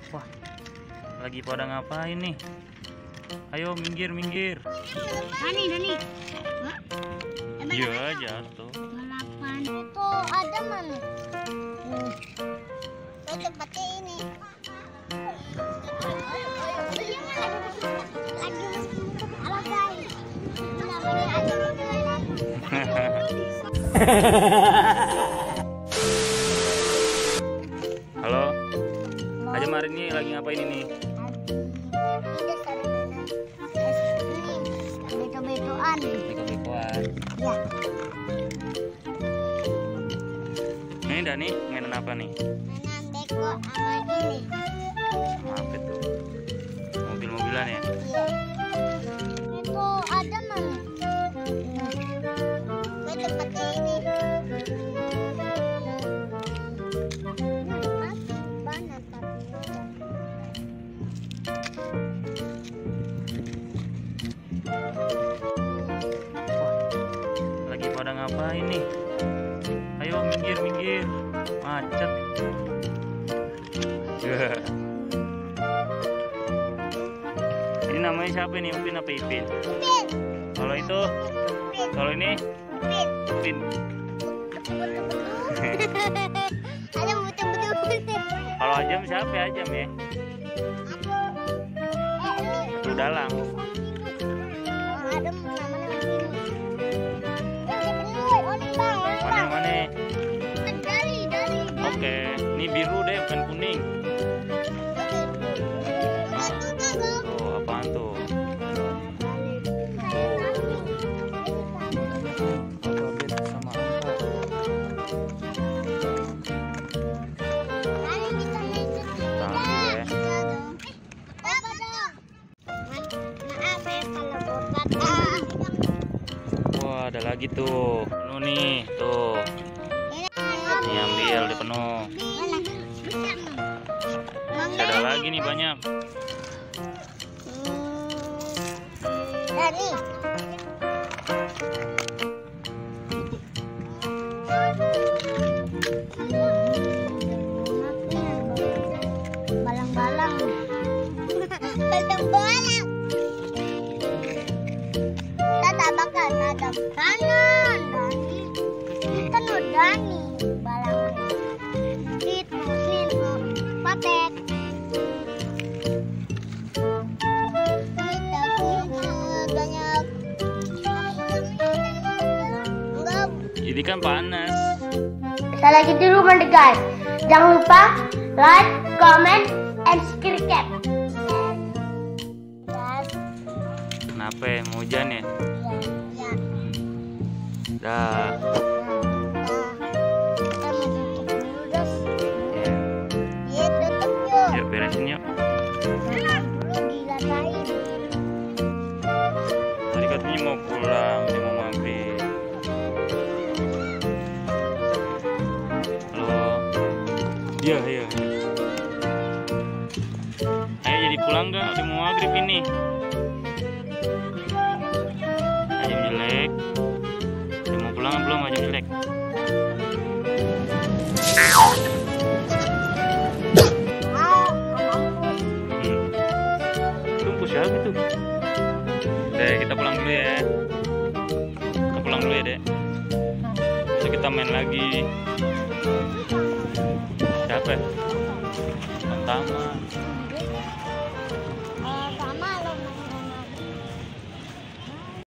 Wah, lagi pada ngapain nih? Ayo minggir, minggir. Dani. Iya, jatuh. Balapan itu ada mana? Itu tempatnya ini. Halo, Aja Marin nih lagi ngapain ini? Beko-bekoan. Beko-bekoan. Ya. Ini Dani mainan apa nih? Mainan beko sama ini. Apa itu? Mobil-mobilan ya? Iya. Itu ada mana? Itu tempatnya ini. Lagi pada ngapain nih? Ayo minggir, minggir. Macet. Ini namanya siapa nih? Upin apa Ipin? Upin. Kalau itu? Upin. Kalau ini? Upin. Upin. Ada betul-betul. Kalau Ajam siapa ya Ajam ya? Itu dalang. Ada namanya begini. Mana? Dari. Oke, ini biru deh, bukan kuning. Oh, apaan tuh? Alfabet sama angka. Tahu ya. Wah, ada lagi tuh. Penuh nih, tuh. Ini ambil, udah penuh. Masih ada lagi nih banyak. Dani. Balang-balang. Balang-balang. Tatabakan, tadam kanan, Dani. Kita no Dani, balang. Itu sino, patek. Kita punya banyak. Enggak. Ini kan panas. Kita lagi di rumah deh guys. Jangan lupa like, comment, and subscribe. Kenapa ya? Mau hujan ya? Ya. Dah. Kita mau tutup dulu guys. Ya. Iya tutup yuk. Yuk beresin yuk. Dulu dilatain. Tadi katanya mau pulang, dia mau mampir. Halo. Iya. Ayo jadi pulang nggak? Udah mau maghrib ini. Ajam jelek. Udah mau pulang belum Ajam jelek? Tumpus ya gitu. Dek, kita pulang dulu ya. Kita pulang dulu ya, Dek. Besok kita main lagi. Siapa? Taman.